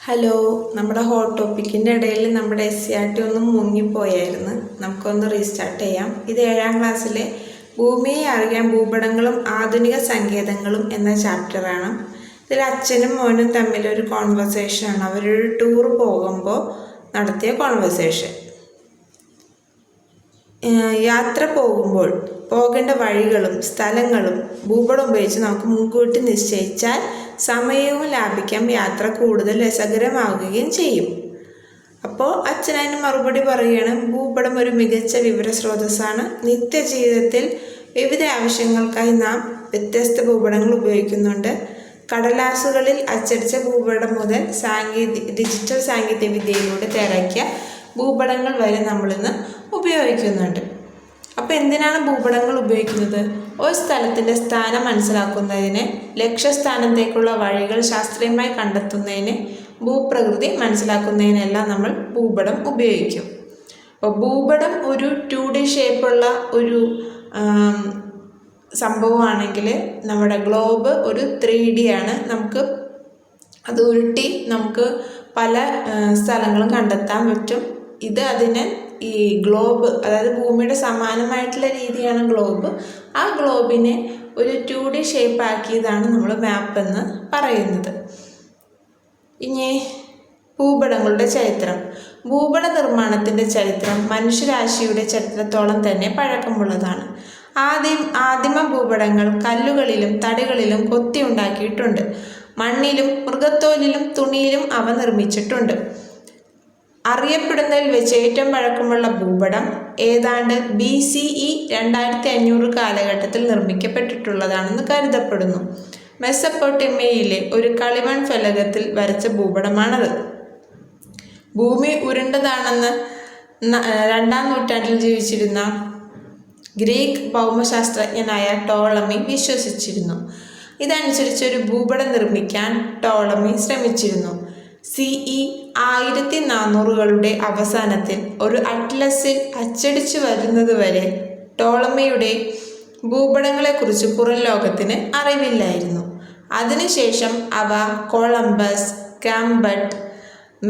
Hello, നമ്മുടെ hot ടോപ്പിക്കിൻ്റെ ഇടയിൽ നമ്മുടെ SCERT ഒന്ന് മുങ്ങിപ്പോയായിരുന്നു. നമുക്കൊന്ന് റീസ്റ്റാർട്ട് ചെയ്യാം. ഇത് 7ാം ക്ലാസ്സിലെ ഭൂമിയെ അറിയാൻ ഭൂപടങ്ങളും ആധുനിക സങ്കേതങ്ങളും എന്ന ചാപ്റ്ററാണ്. ഇതിൽ അച്ഛനും മോനും തമ്മിലൊരു കോൺവെർസേഷനാണ്. അവരൊരു ടൂർ പോകുമ്പോൾ നടത്തിയ കോൺവെർസേഷൻ. യാത്ര പോകുമ്പോൾ പോകേണ്ട വഴികളും സ്ഥലങ്ങളും ഭൂപടം ഉപയോഗിച്ച് നമുക്ക് മുൻകൂട്ടി നിശ്ചയിച്ചാൽ സമയവും ലാഭിക്കാം, യാത്ര കൂടുതൽ രസകരമാവുകയും ചെയ്യും. അപ്പോൾ അച്ഛനതിന് മറുപടി പറയുകയാണ്, ഭൂപടം ഒരു മികച്ച വിവര സ്രോതസ്സാണ്. നിത്യജീവിതത്തിൽ വിവിധ ആവശ്യങ്ങൾക്കായി നാം വ്യത്യസ്ത ഭൂപടങ്ങൾ ഉപയോഗിക്കുന്നുണ്ട്. കടലാസുകളിൽ അച്ചടിച്ച ഭൂപടം മുതൽ ഡിജിറ്റൽ സാങ്കേതിക വിദ്യയിലൂടെ തയ്യാറാക്കിയ ഭൂപടങ്ങൾ വരെ നമ്മളിന്ന് ഉപയോഗിക്കുന്നുണ്ട്. അപ്പോൾ എന്തിനാണ് ഭൂപടങ്ങൾ ഉപയോഗിക്കുന്നത്? ഒരു സ്ഥലത്തിൻ്റെ സ്ഥാനം മനസ്സിലാക്കുന്നതിന്, ലക്ഷ്യസ്ഥാനത്തേക്കുള്ള വഴികൾ ശാസ്ത്രീയമായി കണ്ടെത്തുന്നതിന്, ഭൂപ്രകൃതി മനസ്സിലാക്കുന്നതിനെല്ലാം നമ്മൾ ഭൂപടം ഉപയോഗിക്കും. അപ്പോൾ ഭൂപടം ഒരു 2D ഷേപ്പുള്ള ഒരു സംഭവമാണെങ്കിൽ നമ്മുടെ ഗ്ലോബ് ഒരു 3D ആണ്. നമുക്ക് അത് ഉരുട്ടി നമുക്ക് പല സ്ഥലങ്ങളും കണ്ടെത്താൻ പറ്റും. ഇത് അതിന് ഈ ഗ്ലോബ്, അതായത് ഭൂമിയുടെ സമാനമായിട്ടുള്ള രീതിയാണ് ഗ്ലോബ്. ആ ഗ്ലോബിനെ ഒരു 2D ഷേപ്പ് ആക്കിയതാണ് നമ്മൾ മാപ്പ് എന്ന് പറയുന്നത്. ഇനി ഭൂപടങ്ങളുടെ ചരിത്രം. ഭൂപട നിർമ്മാണത്തിൻ്റെ ചരിത്രം മനുഷ്യരാശിയുടെ ചരിത്രത്തോളം തന്നെ പഴക്കമുള്ളതാണ്. ആദിമ ഭൂപടങ്ങൾ കല്ലുകളിലും തടികളിലും കൊത്തി ഉണ്ടാക്കിയിട്ടുണ്ട്. മണ്ണിലും മൃഗത്തോലിലും തുണിയിലും അവ നിർമ്മിച്ചിട്ടുണ്ട്. അറിയപ്പെടുന്നതിൽ വെച്ച് ഏറ്റവും പഴക്കമുള്ള ഭൂപടം ഏതാണ്ട് BCE 2500 കാലഘട്ടത്തിൽ നിർമ്മിക്കപ്പെട്ടിട്ടുള്ളതാണെന്ന് കരുതപ്പെടുന്നു. മെസപ്പൊട്ടേമിയയിലെ ഒരു കളിമൺ ഫലകത്തിൽ വരച്ച ഭൂപടമാണത്. ഭൂമി ഉരുണ്ടതാണെന്ന് 2ാം നൂറ്റാണ്ടിൽ ജീവിച്ചിരുന്ന ഗ്രീക്ക് ഭൗമശാസ്ത്രജ്ഞനായ ടോളമി വിശ്വസിച്ചിരുന്നു. ഇതനുസരിച്ച് ഒരു ഭൂപടം നിർമ്മിക്കാൻ ടോളമി ശ്രമിച്ചിരുന്നു. CE 1400കളുടെ അവസാനത്തിൽ ഒരു അറ്റ്ലസിൽ അച്ചടിച്ചു വരുന്നതുവരെ ടോളമിയുടെ ഭൂപടങ്ങളെക്കുറിച്ച് പുറം ലോകത്തിന് അറിവില്ലായിരുന്നു. അതിനുശേഷം അവ കൊളംബസ്, കാംബട്ട്,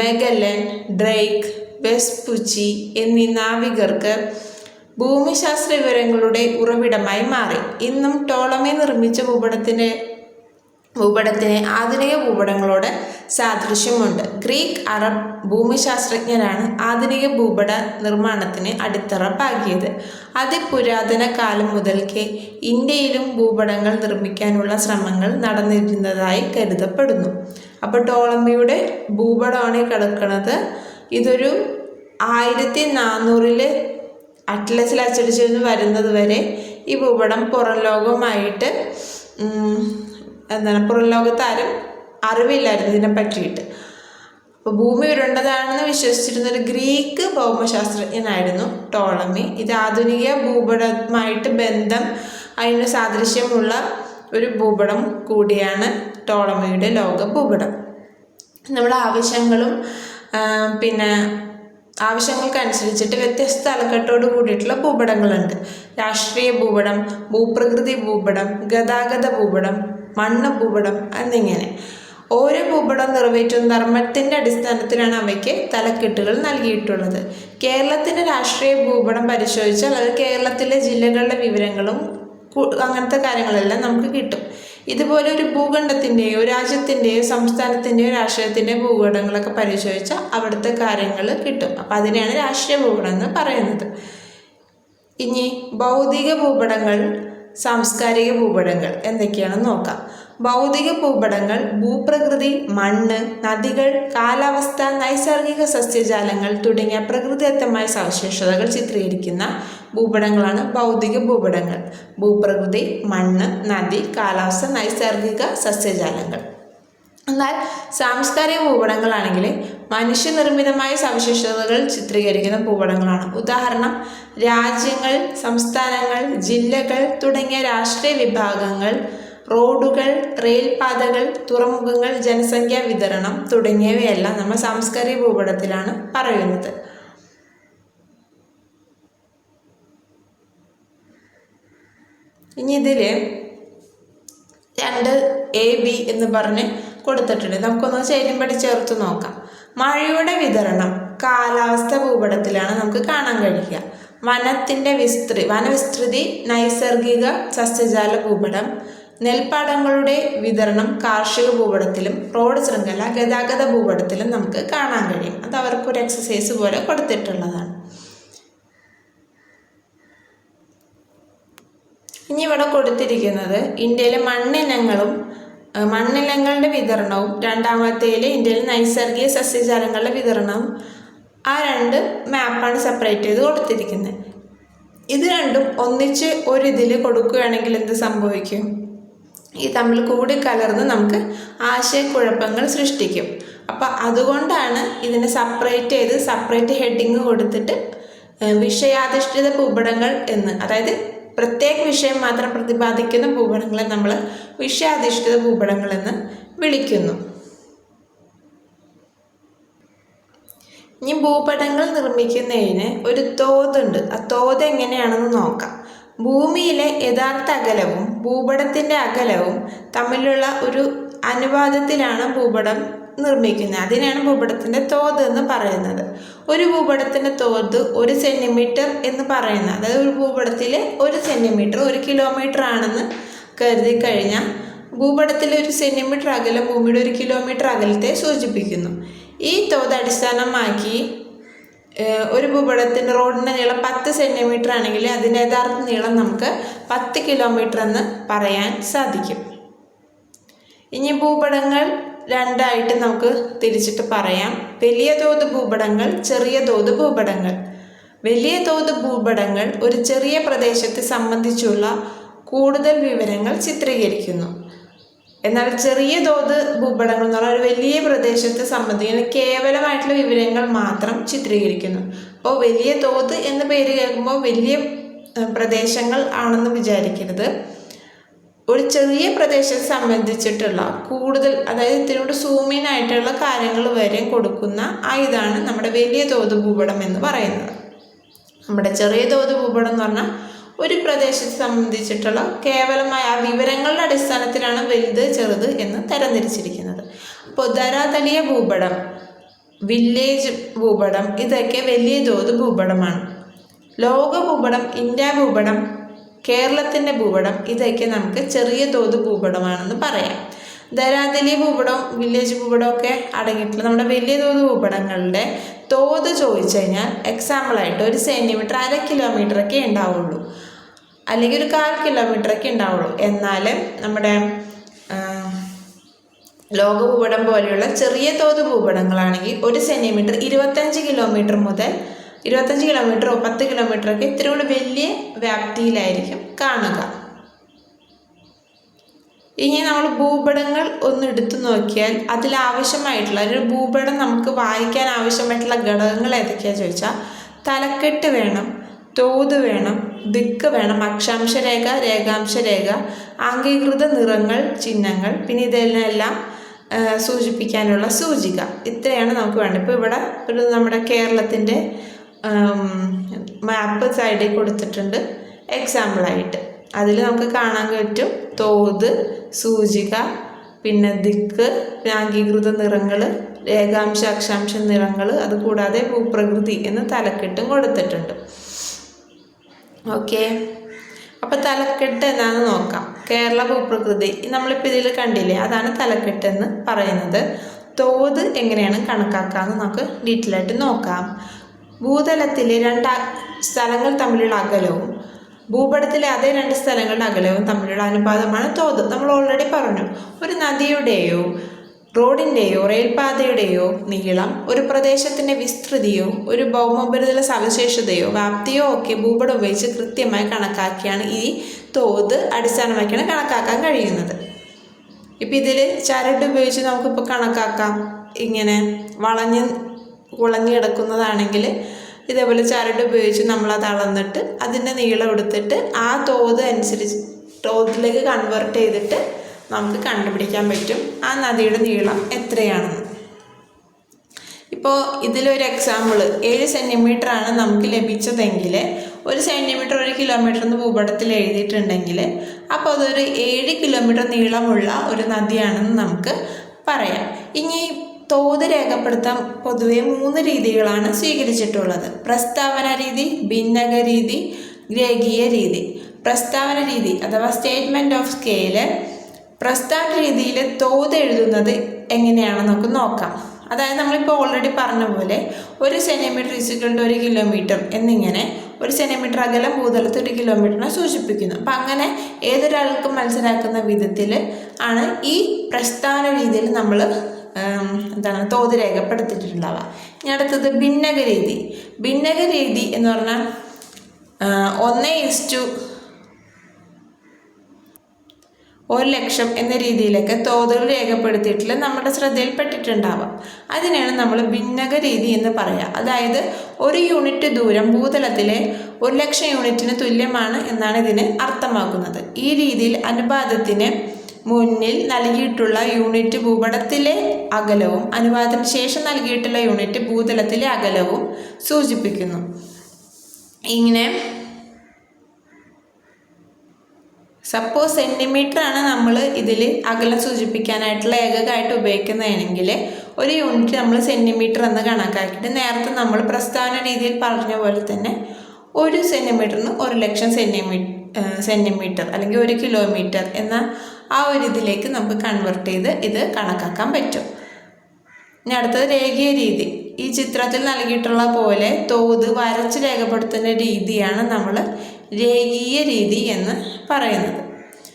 മെഗല്ലൻ, ഡ്രേക്ക്, വെസ്പുച്ചി എന്നീ നാവികർക്ക് ഭൂമിശാസ്ത്ര വിവരങ്ങളുടെ ഉറവിടമായി മാറി. ഇന്നും ടോളമി നിർമ്മിച്ച ഭൂപടത്തിന് ആധുനിക ഭൂപടങ്ങളോട് സാദൃശ്യമുണ്ട്. ഗ്രീക്ക് അറബ് ഭൂമിശാസ്ത്രജ്ഞരാണ് ആധുനിക ഭൂപട നിർമ്മാണത്തിന് അടിത്തറ പാകിയത്. അതിപുരാതന കാലം മുതൽക്കേ ഇന്ത്യയിലും ഭൂപടങ്ങൾ നിർമ്മിക്കാനുള്ള ശ്രമങ്ങൾ നടന്നിരുന്നതായി കരുതപ്പെടുന്നു. അപ്പോൾ ടോളമിയുടെ ഭൂപടമാണ് കിടക്കുന്നത്. ഇതൊരു 1400 അറ്റ്ലസിൽ അച്ചടിച്ചു വരുന്നത് വരെ ഈ ഭൂപടം പുറം ലോകവുമായിട്ട് പുറം ലോകത്താരും അറിവില്ലായിരുന്നു ഇതിനെ പറ്റിയിട്ട്. അപ്പോൾ ഭൂമി ഉരുണ്ടതാണെന്ന് വിശ്വസിച്ചിരുന്നൊരു ഗ്രീക്ക് ഭൗമശാസ്ത്രജ്ഞനായിരുന്നു ടോളമി. ഇത് ആധുനിക ഭൂപടമായിട്ട് അതിന് സാദൃശ്യമുള്ള ഒരു ഭൂപടം കൂടിയാണ് ടോളമിയുടെ ലോക ഭൂപടം. നമ്മുടെ ആവശ്യങ്ങൾക്കനുസരിച്ചിട്ട് വ്യത്യസ്ത തലക്കെട്ടോട് കൂടിയിട്ടുള്ള ഭൂപടങ്ങളുണ്ട്. രാഷ്ട്രീയ ഭൂപടം, ഭൂപ്രകൃതി ഭൂപടം, ഗതാഗത ഭൂപടം, മണ്ണ് ഭൂപടം എന്നിങ്ങനെ. ഓരോ ഭൂപടം നിറവേറ്റുന്ന ധർമ്മത്തിൻ്റെ അടിസ്ഥാനത്തിലാണ് അവയ്ക്ക് തലക്കെട്ടുകൾ നൽകിയിട്ടുള്ളത്. കേരളത്തിൻ്റെ രാഷ്ട്രീയ ഭൂപടം പരിശോധിച്ചാൽ അത് കേരളത്തിലെ ജില്ലകളുടെ വിവരങ്ങളും അങ്ങനത്തെ കാര്യങ്ങളെല്ലാം നമുക്ക് കിട്ടും. ഇതുപോലെ ഒരു ഭൂഖണ്ഡത്തിൻ്റെയോ രാജ്യത്തിൻ്റെയോ സംസ്ഥാനത്തിൻ്റെയോ രാഷ്ട്രീയത്തിൻ്റെയോ ഭൂപടങ്ങളൊക്കെ പരിശോധിച്ചാൽ അവിടുത്തെ കാര്യങ്ങൾ കിട്ടും. അപ്പം അതിനെയാണ് രാഷ്ട്രീയ ഭൂപടം എന്ന് പറയുന്നത്. ഇനി ഭൗതിക ഭൂപടങ്ങൾ, സാംസ്കാരിക ഭൂപടങ്ങൾ എന്തൊക്കെയാണെന്ന് നോക്കാം. ഭൗതിക ഭൂപടങ്ങൾ ഭൂപ്രകൃതി, മണ്ണ്, നദികൾ, കാലാവസ്ഥ, നൈസർഗിക സസ്യജാലങ്ങൾ തുടങ്ങിയ പ്രകൃതിദത്തമായ സവിശേഷതകൾ ചിത്രീകരിക്കുന്ന ഭൂപടങ്ങളാണ് ഭൗതിക ഭൂപടങ്ങൾ. ഭൂപ്രകൃതി, മണ്ണ്, നദി, കാലാവസ്ഥ, നൈസർഗിക സസ്യജാലങ്ങൾ. എന്നാൽ സാംസ്കാരിക ഭൂപടങ്ങളാണെങ്കിൽ മനുഷ്യനിർമ്മിതമായ സവിശേഷതകൾ ചിത്രീകരിക്കുന്ന ഭൂപടങ്ങളാണ്. ഉദാഹരണം, രാജ്യങ്ങൾ, സംസ്ഥാനങ്ങൾ, ജില്ലകൾ തുടങ്ങിയ രാഷ്ട്രീയ വിഭാഗങ്ങൾ, റോഡുകൾ, റെയിൽപാതകൾ, തുറമുഖങ്ങൾ, ജനസംഖ്യാ വിതരണം തുടങ്ങിയവയെല്ലാം നമ്മൾ സാംസ്കാരിക ഭൂപടത്തിലാണ് പറയുന്നത്. ഇനി ഇതിൽ 2AB എന്ന് പറഞ്ഞ് കൊടുത്തിട്ടുണ്ട്. നമുക്കൊന്ന് ചേരുംപടി ചേർത്ത് നോക്കാം. മഴയുടെ വിതരണം കാലാവസ്ഥ ഭൂപടത്തിലാണ് നമുക്ക് കാണാൻ കഴിയുക. വനവിസ്തൃതി നൈസർഗിക സസ്യജാല ഭൂപടം. നെൽപ്പാടങ്ങളുടെ വിതരണം കാർഷിക ഭൂപടത്തിലും റോഡ് ശൃംഖല ഗതാഗത ഭൂപടത്തിലും നമുക്ക് കാണാൻ കഴിയും. അത് അവർക്കൊരു എക്സസൈസ് പോലെ കൊടുത്തിട്ടുള്ളതാണ്. ഇനി ഇവിടെ കൊടുത്തിരിക്കുന്നത് ഇന്ത്യയിലെ മണ്ണിനങ്ങളുടെ വിതരണവും രണ്ടാമത്തേൽ ഇന്ത്യയിലെ നൈസർഗിക സസ്യജാലങ്ങളുടെ വിതരണവും. ആ രണ്ട് മാപ്പാണ് സെപ്പറേറ്റ് ചെയ്ത് കൊടുത്തിരിക്കുന്നത്. ഇത് രണ്ടും ഒന്നിച്ച് ഒരിതിൽ കൊടുക്കുകയാണെങ്കിൽ എന്ത് സംഭവിക്കും? ഈ തമ്മിൽ കൂടിക്കലർന്ന് നമുക്ക് ആശയക്കുഴപ്പങ്ങൾ സൃഷ്ടിക്കും. അപ്പം അതുകൊണ്ടാണ് ഇതിനെ സെപ്പറേറ്റ് ഹെഡിങ് കൊടുത്തിട്ട് വിഷയാധിഷ്ഠിത ഭൂപടങ്ങൾ എന്ന്, അതായത് പ്രത്യേക വിഷയം മാത്രം പ്രതിപാദിക്കുന്ന ഭൂപടങ്ങളെ നമ്മൾ വിഷയാധിഷ്ഠിത ഭൂപടങ്ങൾ എന്ന് വിളിക്കുന്നു. ഇനി ഭൂപടങ്ങൾ നിർമ്മിക്കുന്നതിന് ഒരു തോതുണ്ട്. ആ തോത് എങ്ങനെയാണെന്ന് നോക്കാം. ഭൂമിയിലെ യഥാർത്ഥ അകലവും ഭൂപടത്തിൻ്റെ അകലവും തമ്മിലുള്ള ഒരു അനുപാതത്തിലാണ് ഭൂപടം നിർമ്മിക്കുന്നത്. അതിനാണ് ഭൂപടത്തിൻ്റെ തോത് എന്ന് പറയുന്നത്. ഒരു ഭൂപടത്തിൻ്റെ തോത് 1 സെൻറ്റിമീറ്റർ എന്ന് പറയുന്നത്, അതായത് ഒരു ഭൂപടത്തിൽ 1 സെൻറ്റിമീറ്റർ 1 കിലോമീറ്റർ ആണെന്ന് കരുതി കഴിഞ്ഞാൽ ഭൂപടത്തിലെ 1 സെൻറ്റിമീറ്റർ അകലം ഭൂമിയുടെ 1 കിലോമീറ്റർ അകലത്തെ സൂചിപ്പിക്കുന്നു. ഈ തോത് അടിസ്ഥാനമാക്കി ഒരു ഭൂപടത്തിൻ്റെ റോഡിൻ്റെ നീളം 10 സെൻറ്റിമീറ്റർ ആണെങ്കിൽ അതിൻ്റെ യഥാർത്ഥ നീളം നമുക്ക് 10 കിലോമീറ്റർ എന്ന് പറയാൻ സാധിക്കും. ഇനി ഭൂപടങ്ങൾ രണ്ടായിട്ട് നമുക്ക് തിരിച്ചിട്ട് പറയാം. വലിയ തോത് ഭൂപടങ്ങൾ, ചെറിയ തോത് ഭൂപടങ്ങൾ. വലിയ തോത് ഭൂപടങ്ങൾ ഒരു ചെറിയ പ്രദേശത്തെ സംബന്ധിച്ചുള്ള കൂടുതൽ വിവരങ്ങൾ ചിത്രീകരിക്കുന്നു. എന്നാൽ ചെറിയ തോത് ഭൂപടങ്ങൾ എന്ന് പറഞ്ഞാൽ ഒരു വലിയ പ്രദേശത്തെ സംബന്ധിക്കുന്ന കേവലമായിട്ടുള്ള വിവരങ്ങൾ മാത്രം ചിത്രീകരിക്കുന്നു. അപ്പോൾ വലിയ തോത് എന്ന പേര് കേൾക്കുമ്പോൾ വലിയ പ്രദേശങ്ങൾ ആണെന്ന് വിചാരിക്കരുത്. ഒരു ചെറിയ പ്രദേശത്തെ സംബന്ധിച്ചിട്ടുള്ള കൂടുതൽ, അതായത് ഇതിനോട് സൂമിൻ ആയിട്ടുള്ള കാര്യങ്ങൾ വരെ കൊടുക്കുന്ന ഇതാണ് നമ്മുടെ വലിയ തോത് ഭൂപടം എന്ന് പറയുന്നത്. നമ്മുടെ ചെറിയ തോത് ഭൂപടം എന്ന് പറഞ്ഞാൽ ഒരു പ്രദേശത്തെ സംബന്ധിച്ചിട്ടുള്ള കേവലമായ ആ വിവരങ്ങളുടെ അടിസ്ഥാനത്തിലാണ് വലുത് ചെറുത് എന്ന് തരംതിരിച്ചിരിക്കുന്നത്. അപ്പോൾ ധരാതലീയ ഭൂപടം, വില്ലേജ് ഭൂപടം ഇതൊക്കെ വലിയ തോത് ഭൂപടമാണ്. ലോക ഭൂപടം, ഇന്ത്യ ഭൂപടം, കേരളത്തിൻ്റെ ഭൂപടം ഇതൊക്കെ നമുക്ക് ചെറിയ തോത് ഭൂപടമാണെന്ന് പറയാം. ധരാതലീയ ഭൂപടവും വില്ലേജ് ഭൂപടവും ഒക്കെ അടങ്ങിയിട്ടുള്ള നമ്മുടെ വലിയ തോത് ഭൂപടങ്ങളുടെ തോത് ചോദിച്ചു കഴിഞ്ഞാൽ എക്സാമ്പിളായിട്ട് 1 സെൻറ്റിമീറ്റർ 1/2 കിലോമീറ്ററൊക്കെ ഉണ്ടാവുള്ളൂ, അല്ലെങ്കിൽ 1/4 കിലോമീറ്ററൊക്കെ ഉണ്ടാവുള്ളൂ. എന്നാൽ നമ്മുടെ ലോക ഭൂപടം പോലെയുള്ള ചെറിയ തോത് ഭൂപടങ്ങളാണെങ്കിൽ 1 സെൻറ്റിമീറ്റർ 25 കിലോമീറ്റർ മുതൽ 25 കിലോമീറ്ററോ 10 കിലോമീറ്ററൊക്കെ ഇത്തിരി കൂടി വലിയ വ്യാപ്തിയിലായിരിക്കും കാണുക. ഇനി നമ്മൾ ഭൂപടങ്ങൾ ഒന്ന് എടുത്തു നോക്കിയാൽ അതിലാവശ്യമായിട്ടുള്ള ഒരു ഭൂപടം നമുക്ക് വായിക്കാൻ ആവശ്യമായിട്ടുള്ള ഘടകങ്ങൾ ഏതൊക്കെയാണെന്ന് ചോദിച്ചാൽ തലക്കെട്ട് വേണം, തോത് വേണം, ദിക്ക് വേണം, അക്ഷാംശ രേഖ, രേഖാംശ രേഖ, അംഗീകൃത നിറങ്ങൾ, ചിഹ്നങ്ങൾ, പിന്നെ ഇതെല്ലാം സൂചിപ്പിക്കാനുള്ള സൂചിക. ഇത്രയാണ് നമുക്ക് വേണ്ടത്. ഇപ്പോൾ ഇവിടെ ഒരു നമ്മുടെ കേരളത്തിൻ്റെ മാപ്പ് സൈഡിൽ കൊടുത്തിട്ടുണ്ട് എക്സാമ്പിളായിട്ട്. അതിൽ നമുക്ക് കാണാൻ പറ്റും തോത്, സൂചിക, പിന്നെ ദിക്ക്, പിന്നെ അംഗീകൃത നിറങ്ങൾ, രേഖാംശ അക്ഷാംശ നിറങ്ങൾ, അതുകൂടാതെ ഭൂപ്രകൃതി എന്ന് തലക്കെട്ടും കൊടുത്തിട്ടുണ്ട്. ഓക്കെ, അപ്പോൾ തലക്കെട്ട് എന്താണെന്ന് നോക്കാം. കേരള ഭൂപ്രകൃതി നമ്മളിപ്പോൾ ഇതിൽ കണ്ടില്ലേ, അതാണ് തലക്കെട്ട് എന്ന് പറയുന്നത്. തോത് എങ്ങനെയാണ് കണക്കാക്കാമെന്ന് നമുക്ക് ഡീറ്റെയിൽ ആയിട്ട് നോക്കാം. ഭൂതലത്തിലെ 2 സ്ഥലങ്ങൾ തമ്മിലുള്ള അകലവും ഭൂപടത്തിലെ അതേ 2 സ്ഥലങ്ങളുടെ അകലവും തമ്മിലുള്ള അനുപാതമാണ് തോത്. നമ്മൾ ഓൾറെഡി പറഞ്ഞു. ഒരു നദിയുടെയോ റോഡിൻ്റെയോ റെയിൽപാതയുടെയോ നീളം, ഒരു പ്രദേശത്തിൻ്റെ വിസ്തൃതിയോ ഒരു ഭൗമോപരിതല സവിശേഷതയോ വ്യാപ്തിയോ ഒക്കെ ഭൂപടം ഉപയോഗിച്ച് കൃത്യമായി കണക്കാക്കിയാണ് ഈ തോത് അടിസ്ഥാനമാക്കിയാണ് കണക്കാക്കാൻ കഴിയുന്നത്. ഇപ്പം ഇതിൽ ചരട് ഉപയോഗിച്ച് നമുക്കിപ്പോൾ കണക്കാക്കാം. ഇങ്ങനെ കുളഞ്ഞ് കിടക്കുന്നതാണെങ്കിൽ ഇതേപോലെ ചരട് ഉപയോഗിച്ച് നമ്മളത് അളന്നിട്ട് അതിൻ്റെ നീളം എടുത്തിട്ട് ആ തോത് അനുസരിച്ച് തോതിലേക്ക് കൺവേർട്ട് ചെയ്തിട്ട് നമുക്ക് കണ്ടുപിടിക്കാൻ പറ്റും ആ നദിയുടെ നീളം എത്രയാണെന്ന്. ഇപ്പോൾ ഇതിലൊരു എക്സാമ്പിൾ 7 സെൻറ്റിമീറ്റർ ആണ് നമുക്ക് ലഭിച്ചതെങ്കിൽ 1 സെൻറ്റിമീറ്റർ 1 കിലോമീറ്റർ എന്ന് ഭൂപടത്തിൽ എഴുതിയിട്ടുണ്ടെങ്കിൽ അപ്പോൾ അതൊരു 7 കിലോമീറ്റർ നീളമുള്ള ഒരു നദിയാണെന്ന് നമുക്ക് പറയാം. ഇനി തോത് രേഖപ്പെടുത്താൻ പൊതുവെ 3 രീതികളാണ് സ്വീകരിച്ചിട്ടുള്ളത്: പ്രസ്താവന രീതി, ഭിന്നക രീതി, രേഖീയ രീതി. പ്രസ്താവന രീതി അഥവാ സ്റ്റേറ്റ്മെൻറ്റ് ഓഫ് സ്കെയില്. പ്രസ്താവന രീതിയിൽ തോത് എഴുതുന്നത് എങ്ങനെയാണെന്ന് നമുക്ക് നോക്കാം. അതായത് നമ്മളിപ്പോൾ ഓൾറെഡി പറഞ്ഞ പോലെ 1 സെൻറ്റിമീറ്റർ = 1 കിലോമീറ്റർ എന്നിങ്ങനെ 1 സെൻറ്റിമീറ്റർ അകലം ഭൂതലത്തിൽ 1 കിലോമീറ്ററിനെ സൂചിപ്പിക്കുന്നു. അപ്പം അങ്ങനെ ഏതൊരാൾക്കും മനസ്സിലാക്കുന്ന വിധത്തിൽ ആണ് ഈ പ്രസ്താവന രീതിയിൽ നമ്മൾ തോത് രേഖപ്പെടുത്തിയിട്ടുണ്ടാവുക. ഇനി അടുത്തത് ഭിന്നക രീതി. ഭിന്നക രീതി എന്ന് പറഞ്ഞാൽ 1:1,00,000 എന്ന രീതിയിലൊക്കെ തോതുകൾ രേഖപ്പെടുത്തിയിട്ടില്ല നമ്മുടെ ശ്രദ്ധയിൽപ്പെട്ടിട്ടുണ്ടാവാം. അതിനാണ് നമ്മൾ ഭിന്നക രീതി എന്ന് പറയുക. അതായത് 1 യൂണിറ്റ് ദൂരം ഭൂതലത്തിലെ 1,00,000 യൂണിറ്റിന് തുല്യമാണ് എന്നാണ് ഇതിന് അർത്ഥമാക്കുന്നത്. ഈ രീതിയിൽ അനുപാതത്തിന് മുന്നിൽ നൽകിയിട്ടുള്ള യൂണിറ്റ് ഭൂപടത്തിലെ അകലവും അനുപാതത്തിന് ശേഷം നൽകിയിട്ടുള്ള യൂണിറ്റ് ഭൂതലത്തിലെ അകലവും സൂചിപ്പിക്കുന്നു. ഇങ്ങനെ സപ്പോസ് സെൻറ്റിമീറ്റർ ആണ് നമ്മൾ ഇതിൽ അകലം സൂചിപ്പിക്കാനായിട്ടുള്ള ഏകകമായിട്ട് ഉപയോഗിക്കുന്നതാണെങ്കിൽ 1 യൂണിറ്റ് നമ്മൾ സെൻറ്റിമീറ്റർ എന്ന് കണക്കാക്കിയിട്ട് നേരത്തെ നമ്മൾ പ്രസ്താവന രീതിയിൽ പറഞ്ഞ പോലെ തന്നെ 1 സെൻറ്റിമീറ്ററിന് 1,00,000 സെൻറ്റിമീറ്റർ അല്ലെങ്കിൽ 1 കിലോമീറ്റർ എന്ന ആ ഒരു ഇതിലേക്ക് നമുക്ക് കൺവെർട്ട് ചെയ്ത് ഇത് കണക്കാക്കാൻ പറ്റും. ഇനി അടുത്തത് രേഖീയ രീതി. ഈ ചിത്രത്തിൽ നൽകിയിട്ടുള്ള പോലെ തോത് വരച്ച് രേഖപ്പെടുത്തുന്ന രീതിയാണ് നമ്മൾ രേഖീയ രീതി എന്ന് പറയുന്നത്.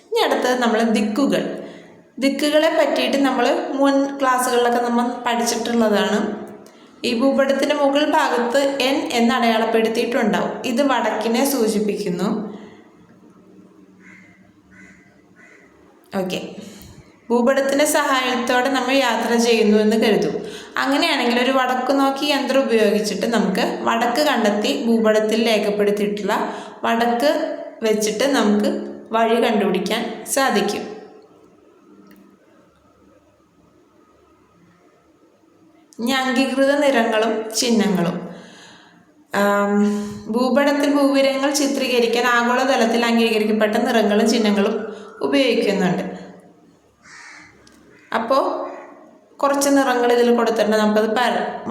ഇനി അടുത്തത് നമ്മൾ ദിക്കുകളെ പറ്റിയിട്ട് നമ്മൾ മുൻ ക്ലാസ്സുകളിലൊക്കെ നമ്മൾ പഠിച്ചിട്ടുള്ളതാണ്. ഈ ഭൂപടത്തിൻ്റെ മുകൾ ഭാഗത്ത് N എന്ന് അടയാളപ്പെടുത്തിയിട്ടുണ്ടാവും. ഇത് വടക്കിനെ സൂചിപ്പിക്കുന്നു. ഓക്കെ, ഭൂപടത്തിൻ്റെ സഹായത്തോടെ നമ്മൾ യാത്ര ചെയ്യുന്നു എന്ന് കരുതും. അങ്ങനെയാണെങ്കിൽ ഒരു വടക്ക് നോക്കി യന്ത്രം ഉപയോഗിച്ചിട്ട് നമുക്ക് വടക്ക് കണ്ടെത്തി ഭൂപടത്തിൽ രേഖപ്പെടുത്തിയിട്ടുള്ള വടക്ക് വെച്ചിട്ട് നമുക്ക് വഴി കണ്ടുപിടിക്കാൻ സാധിക്കും. ഇനി അംഗീകൃത നിറങ്ങളും ചിഹ്നങ്ങളും. ഭൂപടത്തിൽ ഭൂവിവരങ്ങൾ ചിത്രീകരിക്കാൻ ആഗോളതലത്തിൽ അംഗീകരിക്കപ്പെട്ട നിറങ്ങളും ചിഹ്നങ്ങളും ഉപയോഗിക്കുന്നുണ്ട്. അപ്പോൾ കുറച്ച് നിറങ്ങൾ ഇതിൽ കൊടുത്തിട്ടുണ്ട്, നമുക്കത്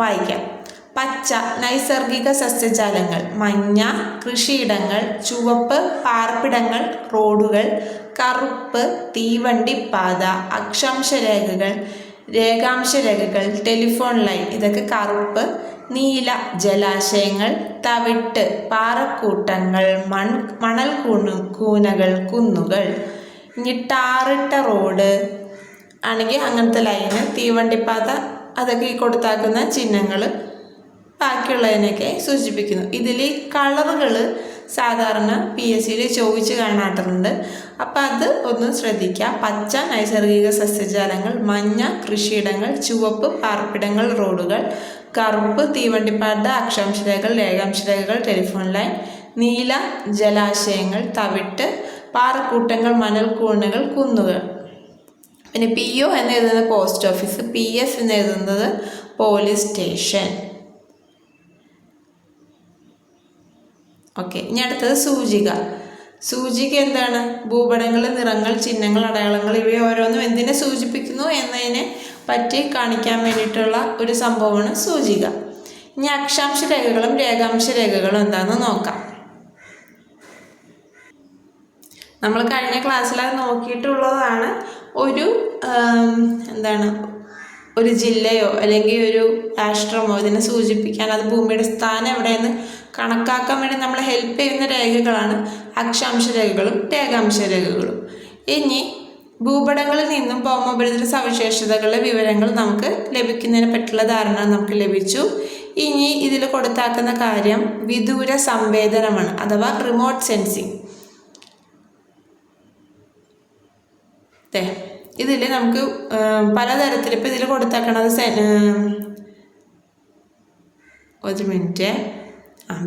വായിക്കാം. പച്ച നൈസർഗിക സസ്യജാലങ്ങൾ, മഞ്ഞ കൃഷിയിടങ്ങൾ, ചുവപ്പ് പാർപ്പിടങ്ങൾ റോഡുകൾ, കറുപ്പ് തീവണ്ടിപ്പാത, അക്ഷാംശരേഖകൾ രേഖാംശരേഖകൾ, ടെലിഫോൺ ലൈൻ ഇതൊക്കെ കറുപ്പ്, നീല ജലാശയങ്ങൾ, തവിട്ട് പാറക്കൂട്ടങ്ങൾ, മണൽ കൂനകൾ കുന്നുകൾ. ഇനി ടാറിട്ട റോഡ് ആണെങ്കിൽ അങ്ങനത്തെ ലൈന്, തീവണ്ടിപ്പാത അതൊക്കെ ഈ കൊടുത്താക്കുന്ന ചിഹ്നങ്ങൾ ബാക്കിയുള്ളതിനൊക്കെ സൂചിപ്പിക്കുന്നു. ഇതിൽ കളറുകൾ സാധാരണ PSCയിൽ ചോദിച്ച് കാണാറുണ്ട്. അപ്പം അത് ഒന്ന് ശ്രദ്ധിക്കുക. പച്ച നൈസർഗിക സസ്യജാലങ്ങൾ, മഞ്ഞ കൃഷിയിടങ്ങൾ, ചുവപ്പ് പാർപ്പിടങ്ങൾ റോഡുകൾ, കറുപ്പ് തീവണ്ടിപ്പാത അക്ഷാംശരേഖകൾ രേഖാംശരേഖകൾ ടെലിഫോൺ ലൈൻ, നീല ജലാശയങ്ങൾ, തവിട്ട് പാറക്കൂട്ടങ്ങൾ, മണൽ കൂനകൾ കുന്നുകൾ. പിന്നെ PO എന്ന് എഴുതുന്നത് പോസ്റ്റ് ഓഫീസ്, PS എന്ന് എഴുതുന്നത് പോലീസ് സ്റ്റേഷൻ. ഓക്കെ, ഇനി അടുത്തത് സൂചിക എന്താണ്? ഭൂപടങ്ങൾ, നിറങ്ങൾ, ചിഹ്നങ്ങൾ, അടയാളങ്ങൾ ഇവയെ ഓരോന്നും എന്തിനെ സൂചിപ്പിക്കുന്നു എന്നതിനെ പറ്റി കാണിക്കാൻ വേണ്ടിയിട്ടുള്ള ഒരു സംഭവമാണ് സൂചിക. ഇനി അക്ഷാംശരേഖകളും രേഖാംശരേഖകളും എന്താണെന്ന് നോക്കാം. നമ്മൾ കഴിഞ്ഞ ക്ലാസ്സിൽ അത് നോക്കിയിട്ടുള്ളതാണ്. ഒരു ജില്ലയോ അല്ലെങ്കിൽ ഒരു രാഷ്ട്രമോ ഇതിനെ സൂചിപ്പിക്കാൻ, അത് ഭൂമിയുടെ സ്ഥാനം എവിടെയെന്ന് കണക്കാക്കാൻ വേണ്ടി നമ്മളെ ഹെൽപ്പ് ചെയ്യുന്ന രേഖകളാണ് അക്ഷാംശരേഖകളും രേഖാംശരേഖകളും. ഇനി ഭൂപടങ്ങളിൽ നിന്നും ഭൗമോപരിതല സവിശേഷതകളുടെ വിവരങ്ങൾ നമുക്ക് ലഭിക്കുന്നതിനെ പറ്റിയുള്ള ധാരണ നമുക്ക് ലഭിച്ചു. ഇനി ഇതിൽ കൊടുത്താക്കുന്ന കാര്യം വിദൂര സംവേദനമാണ് അഥവാ റിമോട്ട് സെൻസിങ്. ഇതിൽ നമുക്ക് പലതരത്തിൽ ഇപ്പം ഇതിൽ കൊടുത്താക്കണത് ഒരു മിനിറ്റ്,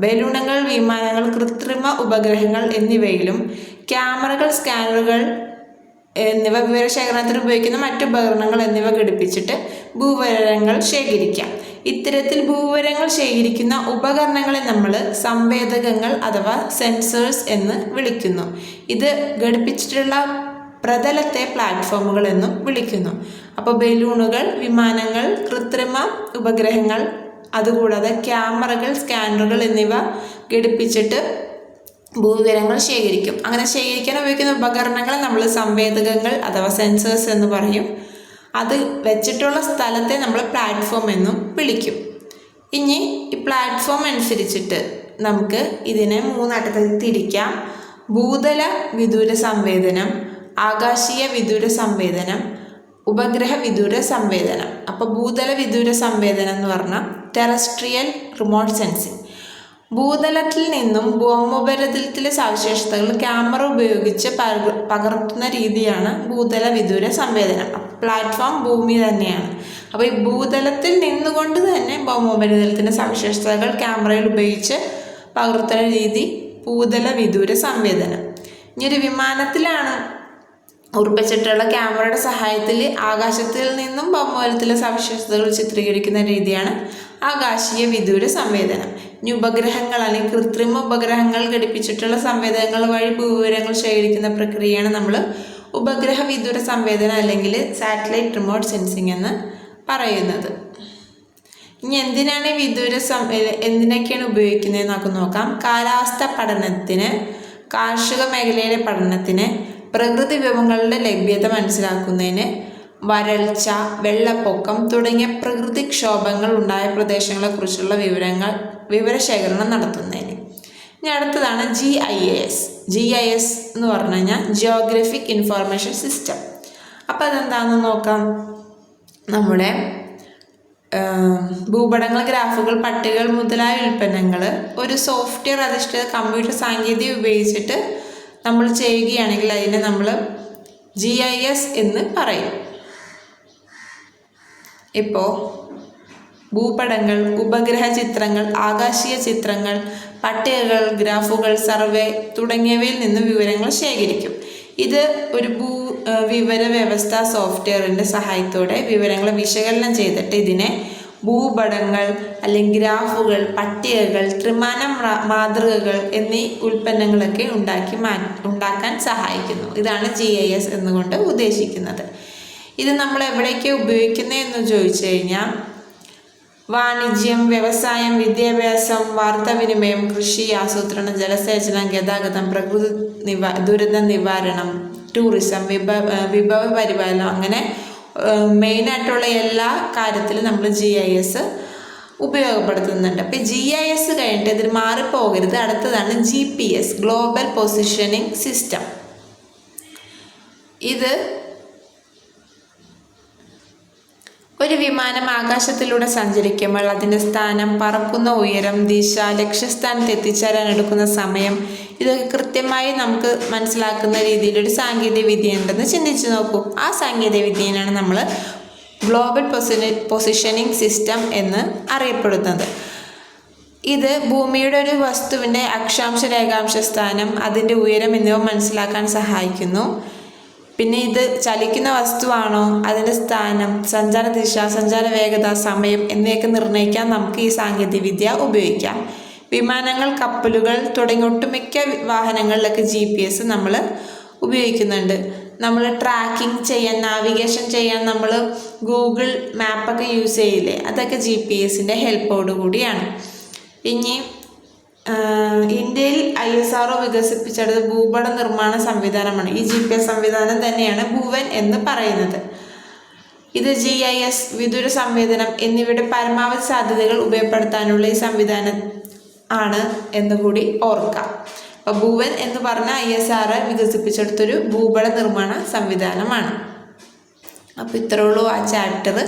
ബലൂണുകൾ, വിമാനങ്ങൾ, കൃത്രിമ ഉപഗ്രഹങ്ങൾ എന്നിവയിലും ക്യാമറകൾ, സ്കാനറുകൾ എന്നിവ വിവരശേഖരണത്തിന് ഉപയോഗിക്കുന്ന മറ്റു ഉപകരണങ്ങൾ എന്നിവ ഘടിപ്പിച്ചിട്ട് ഭൂവിവരങ്ങൾ ശേഖരിക്കാം. ഇത്തരത്തിൽ ഭൂവിവരങ്ങൾ ശേഖരിക്കുന്ന ഉപകരണങ്ങളെ നമ്മൾ സംവേദകങ്ങൾ അഥവാ സെൻസേഴ്സ് എന്ന് വിളിക്കുന്നു. ഇത് ഘടിപ്പിച്ചിട്ടുള്ള പ്രതലത്തെ പ്ലാറ്റ്ഫോമുകൾ എന്നും വിളിക്കുന്നു. അപ്പോൾ ബലൂണുകൾ, വിമാനങ്ങൾ, കൃത്രിമ ഉപഗ്രഹങ്ങൾ, അതുകൂടാതെ ക്യാമറകൾ, സ്കാനറുകൾ എന്നിവ ഘടിപ്പിച്ചിട്ട് ഭൂവിവരങ്ങൾ ശേഖരിക്കും. അങ്ങനെ ശേഖരിക്കാൻ ഉപയോഗിക്കുന്ന ഉപകരണങ്ങൾ നമ്മൾ സംവേദകങ്ങൾ അഥവാ സെൻസേഴ്സ് എന്ന് പറയും. അത് വെച്ചിട്ടുള്ള സ്ഥലത്തെ നമ്മൾ പ്ലാറ്റ്ഫോം എന്നും വിളിക്കും. ഇനി ഈ പ്ലാറ്റ്ഫോം അനുസരിച്ചിട്ട് നമുക്ക് ഇതിനെ മൂന്നായിട്ട് തിരിക്കാം. ഭൂതല വിദൂര സംവേദനം, ആകാശീയ വിദൂര സംവേദനം, ഉപഗ്രഹ വിദൂര സംവേദനം. അപ്പോൾ ഭൂതല വിദൂര സംവേദനം എന്ന് പറഞ്ഞാൽ ടെറസ്ട്രിയൽ റിമോട്ട് സെൻസിങ്. ഭൂതലത്തിൽ നിന്നും ഭൗമോപരിതലത്തിലെ സവിശേഷതകൾ ക്യാമറ ഉപയോഗിച്ച് പകർത്തുന്ന രീതിയാണ് ഭൂതല വിദൂര സംവേദനം. പ്ലാറ്റ്ഫോം ഭൂമി തന്നെയാണ്. അപ്പോൾ ഈ ഭൂതലത്തിൽ നിന്നുകൊണ്ട് തന്നെ ഭൗമോപരിതലത്തിൻ്റെ സവിശേഷതകൾ ക്യാമറയിൽ ഉപയോഗിച്ച് പകർത്തുന്ന രീതി ഭൂതല വിദൂര സംവേദനം. ഇനി ഒരു വിമാനത്തിലാണ് ഉറപ്പിച്ചിട്ടുള്ള ക്യാമറയുടെ സഹായത്തിൽ ആകാശത്തിൽ നിന്നും ഭൗമോപരിതലത്തിലെ സവിശേഷതകൾ ചിത്രീകരിക്കുന്ന രീതിയാണ് ആകാശീയ വിദൂര സംവേദനം. ഇനി ഉപഗ്രഹങ്ങൾ അല്ലെങ്കിൽ കൃത്രിമ ഉപഗ്രഹങ്ങൾ ഘടിപ്പിച്ചിട്ടുള്ള സംവേദനങ്ങൾ വഴി ഭൂവിവരങ്ങൾ ശേഖരിക്കുന്ന പ്രക്രിയയാണ് നമ്മൾ ഉപഗ്രഹ വിദൂര സംവേദനം അല്ലെങ്കിൽ സാറ്റലൈറ്റ് റിമോട്ട് സെൻസിങ് എന്ന് പറയുന്നത്. ഇനി എന്തിനാണ് എന്തിനൊക്കെയാണ് ഉപയോഗിക്കുന്നത് നമുക്ക് നോക്കാം. കാലാവസ്ഥ പഠനത്തിന്, കാർഷിക മേഖലയിലെ പഠനത്തിന്, പ്രകൃതി വിഭവങ്ങളുടെ ലഭ്യത മനസ്സിലാക്കുന്നതിന്, വരൾച്ച, വെള്ളപ്പൊക്കം തുടങ്ങിയ പ്രകൃതിക്ഷോഭങ്ങൾ ഉണ്ടായ പ്രദേശങ്ങളെക്കുറിച്ചുള്ള വിവരശേഖരണം നടത്തുന്നതിന്. ഇനി അടുത്തതാണ് GIS. GIS എന്ന് പറഞ്ഞു കഴിഞ്ഞാൽ ജിയോഗ്രഫിക് ഇൻഫർമേഷൻ സിസ്റ്റം. അപ്പോൾ അതെന്താണെന്ന് നോക്കാം. നമ്മുടെ ഭൂപടങ്ങൾ, ഗ്രാഫുകൾ, പട്ടികകൾ മുതലായ ഉൽപ്പന്നങ്ങൾ ഒരു സോഫ്റ്റ്വെയർ അധിഷ്ഠിത കമ്പ്യൂട്ടർ സാങ്കേതികത ഉപയോഗിച്ചിട്ട് നമ്മൾ ചെയ്യുകയാണെങ്കിൽ അതിനെ നമ്മൾ GIS എന്ന് പറയും. ഇപ്പോൾ ഭൂപടങ്ങൾ, ഉപഗ്രഹ ചിത്രങ്ങൾ, ആകാശീയ ചിത്രങ്ങൾ, പട്ടികകൾ, ഗ്രാഫുകൾ, സർവേ തുടങ്ങിയവയിൽ നിന്ന് വിവരങ്ങൾ ശേഖരിക്കും. ഇത് ഒരു വിവര വ്യവസ്ഥാ സോഫ്റ്റ്വെയറിൻ്റെ സഹായത്തോടെ വിവരങ്ങൾ വിശകലനം ചെയ്തിട്ട് ഇതിനെ ഭൂപടങ്ങൾ അല്ലെങ്കിൽ ഗ്രാഫുകൾ, പട്ടികകൾ, ത്രിമാന മാതൃകകൾ എന്നീ ഉൽപ്പന്നങ്ങളൊക്കെ ഉണ്ടാക്കാൻ സഹായിക്കുന്നു. ഇതാണ് GIS എന്നുകൊണ്ട് ഉദ്ദേശിക്കുന്നത്. ഇത് നമ്മൾ എവിടേക്ക് ഉപയോഗിക്കുന്നത് എന്ന് ചോദിച്ചു കഴിഞ്ഞാൽ വാണിജ്യം, വ്യവസായം, വിദ്യാഭ്യാസം, വാർത്താവിനിമയം, കൃഷി, ആസൂത്രണം, ജലസേചനം, ഗതാഗതം, പ്രകൃതി ദുരന്ത നിവാരണം, ടൂറിസം, വിഭവ പരിപാലനം, അങ്ങനെ മെയിനായിട്ടുള്ള എല്ലാ കാര്യത്തിലും നമ്മൾ GIS ഉപയോഗപ്പെടുത്തുന്നുണ്ട്. അപ്പോൾ GIS കഴിഞ്ഞിട്ട് ഇതിന് മാറിപ്പോകരുത്. അടുത്തതാണ് GPS, ഗ്ലോബൽ പൊസിഷനിങ് സിസ്റ്റം. ഇത് ഒരു വിമാനം ആകാശത്തിലൂടെ സഞ്ചരിക്കുമ്പോൾ അതിൻ്റെ സ്ഥാനം, പറക്കുന്ന ഉയരം, ദിശ, ലക്ഷ്യസ്ഥാനത്ത് എത്തിച്ചേരാൻ എടുക്കുന്ന സമയം ഇതൊക്കെ കൃത്യമായി നമുക്ക് മനസ്സിലാക്കുന്ന രീതിയിലൊരു സാങ്കേതിക വിദ്യ ഉണ്ടെന്ന് ചിന്തിച്ച് നോക്കൂ. ആ സാങ്കേതിക വിദ്യയാണ് നമ്മൾ ഗ്ലോബൽ പൊസിഷനിങ് സിസ്റ്റം എന്ന് അറിയപ്പെടുന്നത്. ഇത് ഭൂമിയുടെ ഒരു വസ്തുവിൻ്റെ അക്ഷാംശ, രേഖാംശ സ്ഥാനം, അതിൻ്റെ ഉയരം എന്നിവ മനസ്സിലാക്കാൻ സഹായിക്കുന്നു. പിന്നെ ഇത് ചലിക്കുന്ന വസ്തുവാണോ, അതിൻ്റെ സ്ഥാനം, സഞ്ചാര ദിശ, സഞ്ചാര വേഗത, സമയം എന്നിവയൊക്കെ നിർണ്ണയിക്കാൻ നമുക്ക് ഈ സാങ്കേതികവിദ്യ ഉപയോഗിക്കാം. വിമാനങ്ങൾ, കപ്പലുകൾ തുടങ്ങിയ ഒട്ടുമിക്ക വാഹനങ്ങളിലൊക്കെ GPS നമ്മൾ ഉപയോഗിക്കുന്നുണ്ട്. നമ്മൾ ട്രാക്കിംഗ് ചെയ്യാൻ, നാവിഗേഷൻ ചെയ്യാൻ നമ്മൾ ഗൂഗിൾ മാപ്പൊക്കെ യൂസ് ചെയ്യില്ലേ, അതൊക്കെ GPSൻ്റെ ഹെൽപ്പോടു കൂടിയാണ്. ഇനി ഇന്ത്യയിൽ ISRO വികസിപ്പിച്ചെടുത്ത ഭൂപട നിർമ്മാണ സംവിധാനമാണ്. ഈ GPS സംവിധാനം തന്നെയാണ് ഭുവൻ എന്ന് പറയുന്നത്. ഇത് GIS, വിദൂര സംവേദനം എന്നിവയുടെ പരമാവധി സാധ്യതകൾ ഉപയോഗപ്പെടുത്താനുള്ള ഈ സംവിധാനം ആണ് എന്നുകൂടി ഓർക്കാം. അപ്പോൾ ഭുവൻ എന്ന് പറഞ്ഞാൽ ISRO വികസിപ്പിച്ചെടുത്തൊരു ഭൂപട നിർമ്മാണ സംവിധാനമാണ്. അപ്പോൾ ഇത്രയേ ഉള്ളൂ ആ ചാപ്റ്റർ.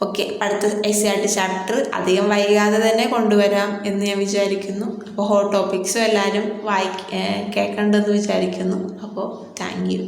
ഓക്കെ, അടുത്ത SCERT ചാപ്റ്റർ അധികം വൈകാതെ തന്നെ കൊണ്ടുവരാം എന്ന് ഞാൻ വിചാരിക്കുന്നു. അപ്പോൾ ഹോട്ട് ടോപ്പിക്സും എല്ലാവരും കേൾക്കേണ്ടതെന്ന് വിചാരിക്കുന്നു. അപ്പോൾ താങ്ക് യു.